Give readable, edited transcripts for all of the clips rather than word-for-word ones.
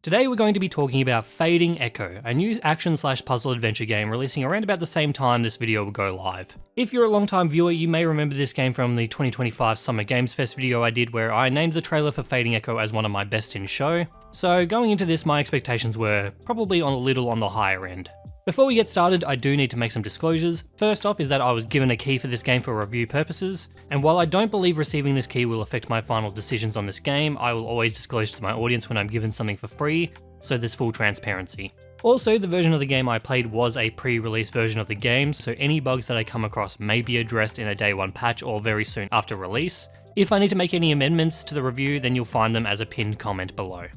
Today we're going to be talking about Fadingecho, a new action/puzzle adventure game releasing around about the same time this video will go live. If you're a long-time viewer, you may remember this game from the 2025 Summer Games Fest video I did where I named the trailer for Fadingecho as one of my best in show, so going into this my expectations were probably a little on the higher end. Before we get started, I do need to make some disclosures. First off is that I was given a key for this game for review purposes, and while I don't believe receiving this key will affect my final decisions on this game, I will always disclose to my audience when I'm given something for free, so there's full transparency. Also, the version of the game I played was a pre-release version of the game, so any bugs that I come across may be addressed in a day one patch or very soon after release. If I need to make any amendments to the review, then you'll find them as a pinned comment below.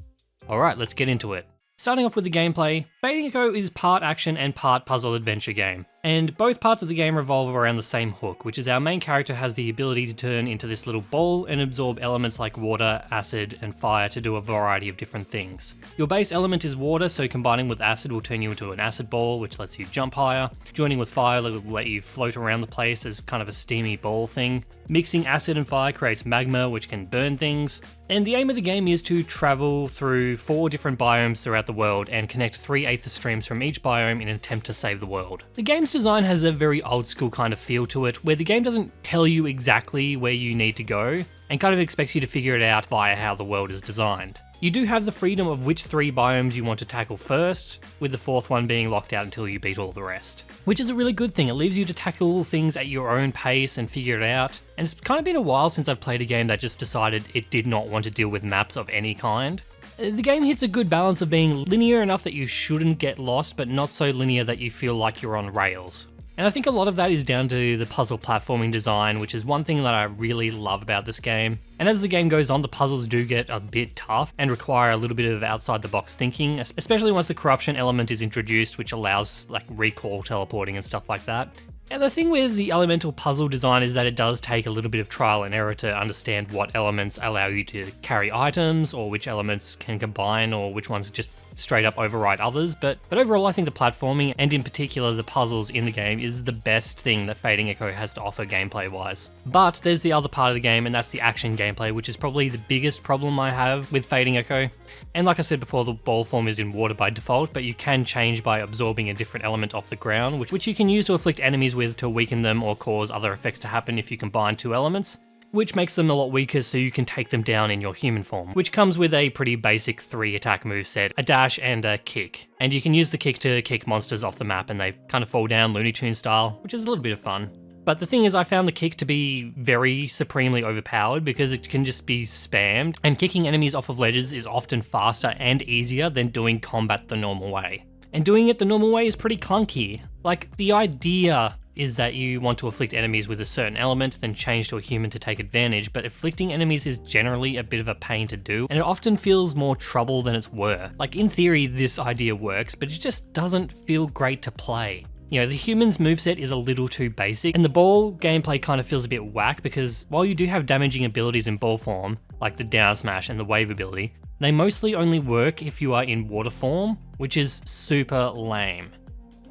Alright, let's get into it. Starting off with the gameplay, Fadingecho is part action and part puzzle adventure game, and both parts of the game revolve around the same hook, which is our main character has the ability to turn into this little ball and absorb elements like water, acid, and fire to do a variety of different things. Your base element is water, so combining with acid will turn you into an acid ball, which lets you jump higher. Joining with fire will let you float around the place as kind of a steamy ball thing. Mixing acid and fire creates magma, which can burn things. And the aim of the game is to travel through 4 different biomes throughout the world and connect 3 aether streams from each biome in an attempt to save the world. The game's design has a very old school kind of feel to it, where the game doesn't tell you exactly where you need to go, and kind of expects you to figure it out via how the world is designed. You do have the freedom of which 3 biomes you want to tackle first, with the 4th one being locked out until you beat all the rest. Which is a really good thing, it leaves you to tackle things at your own pace and figure it out. And it's kind of been a while since I've played a game that just decided it did not want to deal with maps of any kind. The game hits a good balance of being linear enough that you shouldn't get lost, but not so linear that you feel like you're on rails. And I think a lot of that is down to the puzzle platforming design, which is one thing that I really love about this game. And as the game goes on, the puzzles do get a bit tough and require a little bit of outside the box thinking, especially once the corruption element is introduced, which allows like recall teleporting and stuff like that. And the thing with the elemental puzzle design is that it does take a little bit of trial and error to understand what elements allow you to carry items, or which elements can combine, or which ones just straight up override others, but overall I think the platforming, and in particular the puzzles in the game, is the best thing that Fadingecho has to offer gameplay wise. But there's the other part of the game, and that's the action gameplay, which is probably the biggest problem I have with Fadingecho. And like I said before, the ball form is in water by default, but you can change by absorbing a different element off the ground, which you can use to afflict enemies with to weaken them or cause other effects to happen if you combine 2 elements, which makes them a lot weaker so you can take them down in your human form, which comes with a pretty basic 3 attack moveset, a dash and a kick. And you can use the kick to kick monsters off the map and they kind of fall down Looney Tunes style, which is a little bit of fun. But the thing is, I found the kick to be very supremely overpowered because it can just be spammed, and kicking enemies off of ledges is often faster and easier than doing combat the normal way. And doing it the normal way is pretty clunky. Like, the idea is that you want to afflict enemies with a certain element, then change to a human to take advantage, but afflicting enemies is generally a bit of a pain to do, and it often feels more trouble than it's worth. Like, in theory, this idea works, but it just doesn't feel great to play. You know, the human's moveset is a little too basic, and the ball gameplay kind of feels a bit whack because while you do have damaging abilities in ball form, like the down smash and the wave ability, they mostly only work if you are in water form, which is super lame.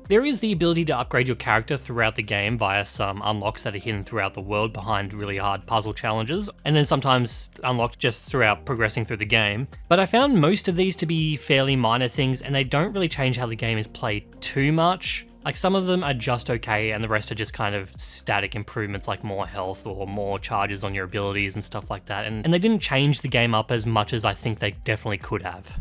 There is the ability to upgrade your character throughout the game via some unlocks that are hidden throughout the world behind really hard puzzle challenges, and then sometimes unlocked just throughout progressing through the game. But I found most of these to be fairly minor things, and they don't really change how the game is played too much. Like, some of them are just okay, and the rest are just kind of static improvements like more health or more charges on your abilities and stuff like that, and they didn't change the game up as much as I think they definitely could have.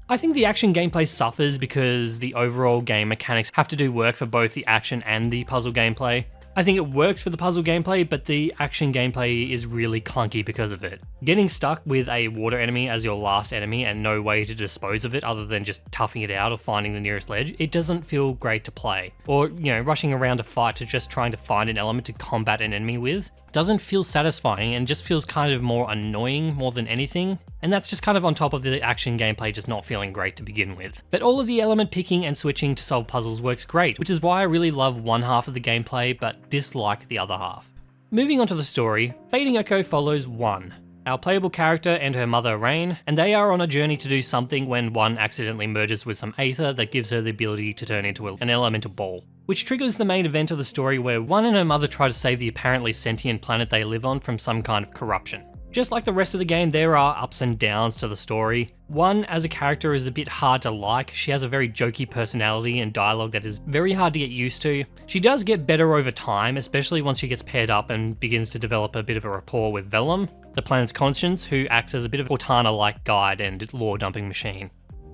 I think the action gameplay suffers because the overall game mechanics have to do work for both the action and the puzzle gameplay. I think it works for the puzzle gameplay, but the action gameplay is really clunky because of it. Getting stuck with a water enemy as your last enemy and no way to dispose of it other than just toughing it out or finding the nearest ledge, it doesn't feel great to play. Or, you know, rushing around a fight to just trying to find an element to combat an enemy with doesn't feel satisfying and just feels kind of more annoying more than anything. And that's just kind of on top of the action gameplay just not feeling great to begin with. But all of the element picking and switching to solve puzzles works great, which is why I really love one half of the gameplay but dislike the other half. Moving on to the story, Fadingecho follows One, our playable character and her mother Rain, and they are on a journey to do something when One accidentally merges with some aether that gives her the ability to turn into an elemental ball, which triggers the main event of the story where One and her mother try to save the apparently sentient planet they live on from some kind of corruption. Just like the rest of the game, there are ups and downs to the story. One, as a character, is a bit hard to like. She has a very jokey personality and dialogue that is very hard to get used to. She does get better over time, especially once she gets paired up and begins to develop a bit of a rapport with Vellum, the planet's conscience, who acts as a bit of a Cortana-like guide and lore-dumping machine.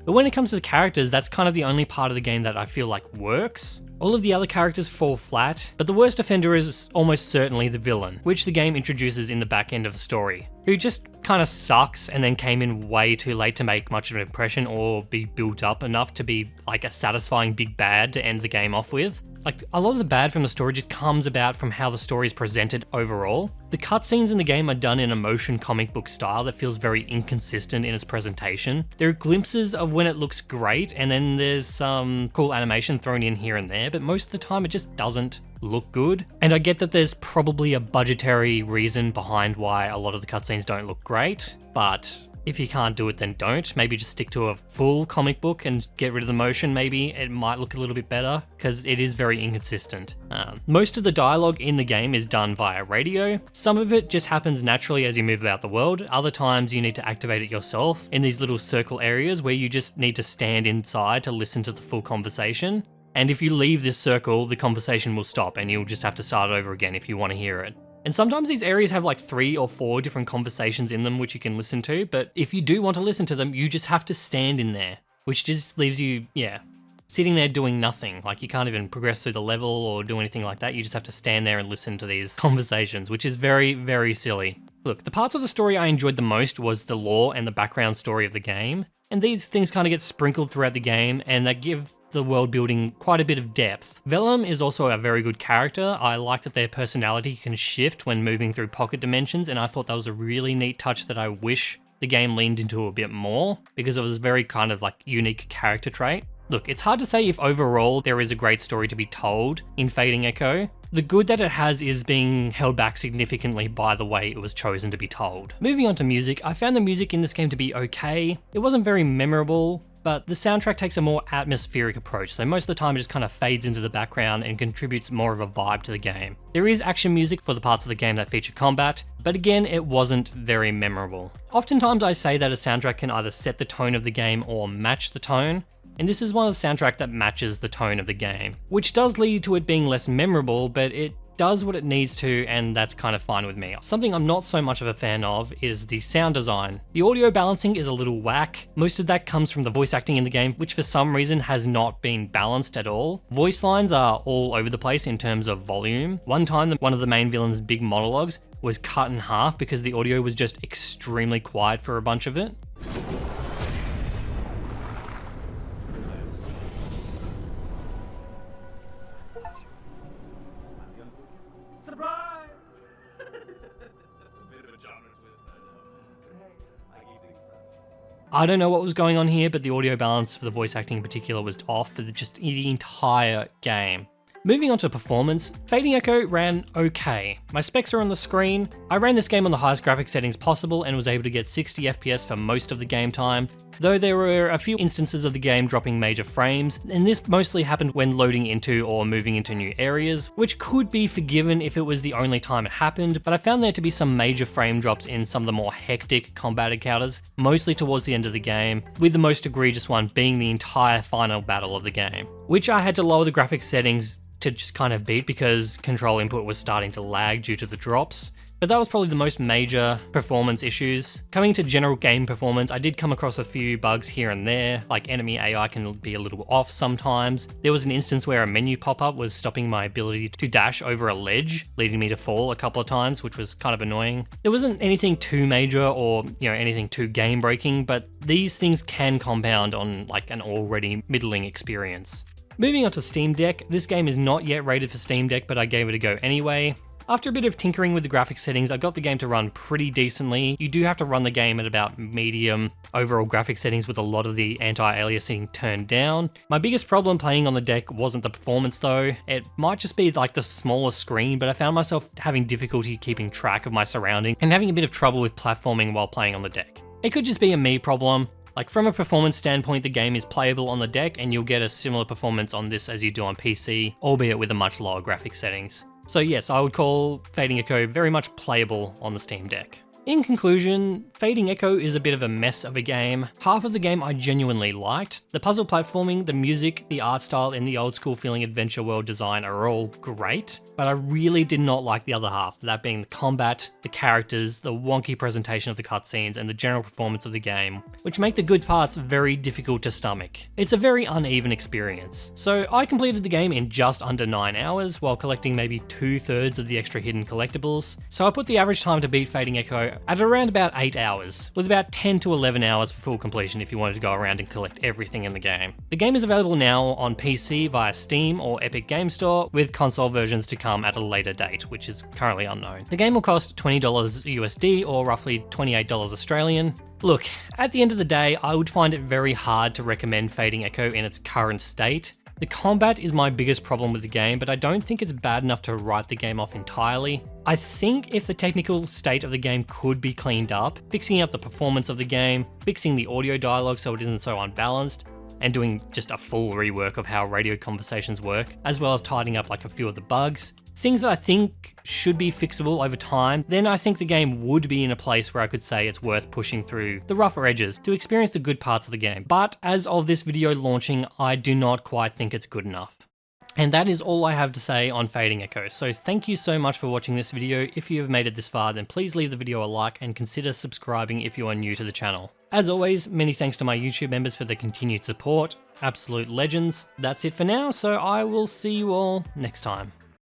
But when it comes to the characters, that's kind of the only part of the game that I feel like works. All of the other characters fall flat, but the worst offender is almost certainly the villain, which the game introduces in the back end of the story, who just kind of sucks and then came in way too late to make much of an impression or be built up enough to be like a satisfying big bad to end the game off with. Like, a lot of the bad from the story just comes about from how the story is presented overall. The cutscenes in the game are done in a motion comic book style that feels very inconsistent in its presentation. There are glimpses of when it looks great, and then there's some cool animation thrown in here and there, but most of the time it just doesn't look good. And I get that there's probably a budgetary reason behind why a lot of the cutscenes don't look great, but if you can't do it, then don't. Maybe just stick to a full comic book and get rid of the motion. Maybe it might look a little bit better, because it is very inconsistent. Most of the dialogue in the game is done via radio. Some of it just happens naturally as you move about the world. Other times you need to activate it yourself in these little circle areas where you just need to stand inside to listen to the full conversation. And if you leave this circle, the conversation will stop and you'll just have to start over again if you want to hear it. And sometimes these areas have like 3 or 4 different conversations in them which you can listen to, but if you do want to listen to them, you just have to stand in there, which just leaves you, sitting there doing nothing. Like, you can't even progress through the level or do anything like that. You just have to stand there and listen to these conversations, which is very, very silly. Look, the parts of the story I enjoyed the most was the lore and the background story of the game. And these things kind of get sprinkled throughout the game, and they give the world building quite a bit of depth. Vellum is also a very good character. I like that their personality can shift when moving through pocket dimensions, and I thought that was a really neat touch that I wish the game leaned into a bit more, because it was a very kind of like unique character trait. Look, it's hard to say if overall there is a great story to be told in Fadingecho. The good that it has is being held back significantly by the way it was chosen to be told. Moving on to music, I found the music in this game to be okay. It wasn't very memorable, but the soundtrack takes a more atmospheric approach, so most of the time it just kind of fades into the background and contributes more of a vibe to the game. There is action music for the parts of the game that feature combat, but again, it wasn't very memorable. Oftentimes I say that a soundtrack can either set the tone of the game or match the tone, and this is one of the soundtracks that matches the tone of the game, which does lead to it being less memorable, but it does what it needs to, and that's kind of fine with me. Something I'm not so much of a fan of is the sound design. The audio balancing is a little whack. Most of that comes from the voice acting in the game, which for some reason has not been balanced at all. Voice lines are all over the place in terms of volume. One time, one of the main villain's big monologues was cut in half because the audio was just extremely quiet for a bunch of it. I don't know what was going on here, but the audio balance for the voice acting in particular was off for just the entire game. Moving on to performance, Fadingecho ran okay. My specs are on the screen. I ran this game on the highest graphics settings possible and was able to get 60 FPS for most of the game time, though there were a few instances of the game dropping major frames, and this mostly happened when loading into or moving into new areas, which could be forgiven if it was the only time it happened, but I found there to be some major frame drops in some of the more hectic combat encounters, mostly towards the end of the game, with the most egregious one being the entire final battle of the game, which I had to lower the graphics settings to just kind of beat because control input was starting to lag due to the drops. But that was probably the most major performance issues. Coming to general game performance, I did come across a few bugs here and there, like enemy AI can be a little off sometimes. There was an instance where a menu pop-up was stopping my ability to dash over a ledge, leading me to fall a couple of times, which was kind of annoying. There wasn't anything too major or, anything too game-breaking, but these things can compound on like an already middling experience. Moving on to Steam Deck, this game is not yet rated for Steam Deck, but I gave it a go anyway. After a bit of tinkering with the graphics settings, I got the game to run pretty decently. You do have to run the game at about medium overall graphics settings with a lot of the anti-aliasing turned down. My biggest problem playing on the deck wasn't the performance though. It might just be like the smaller screen, but I found myself having difficulty keeping track of my surroundings and having a bit of trouble with platforming while playing on the deck. It could just be a me problem. Like, from a performance standpoint, the game is playable on the deck and you'll get a similar performance on this as you do on PC, albeit with a much lower graphics settings. So yes, I would call Fadingecho very much playable on the Steam Deck. In conclusion, Fading Echo is a bit of a mess of a game. Half of the game I genuinely liked. The puzzle platforming, the music, the art style, and the old school feeling adventure world design are all great, but I really did not like the other half, that being the combat, the characters, the wonky presentation of the cutscenes, and the general performance of the game, which make the good parts very difficult to stomach. It's a very uneven experience. So I completed the game in just under 9 hours, while collecting maybe 2/3 of the extra hidden collectibles, so I put the average time to beat Fading Echo at around about 8 hours, with about 10 to 11 hours for full completion if you wanted to go around and collect everything in the game. The game is available now on PC via Steam or Epic Game Store, with console versions to come at a later date, which is currently unknown. The game will cost $20 USD or roughly $28 Australian. Look, at the end of the day, I would find it very hard to recommend Fading Echo in its current state. The combat is my biggest problem with the game, but I don't think it's bad enough to write the game off entirely. I think if the technical state of the game could be cleaned up, fixing up the performance of the game, fixing the audio dialogue so it isn't so unbalanced, and doing just a full rework of how radio conversations work, as well as tidying up like a few of the bugs, things that I think should be fixable over time, then I think the game would be in a place where I could say it's worth pushing through the rougher edges to experience the good parts of the game. But as of this video launching, I do not quite think it's good enough. And that is all I have to say on Fading Echo, so thank you so much for watching this video. If you have made it this far, then please leave the video a like and consider subscribing if you are new to the channel. As always, many thanks to my YouTube members for their continued support. Absolute legends. That's it for now, so I will see you all next time.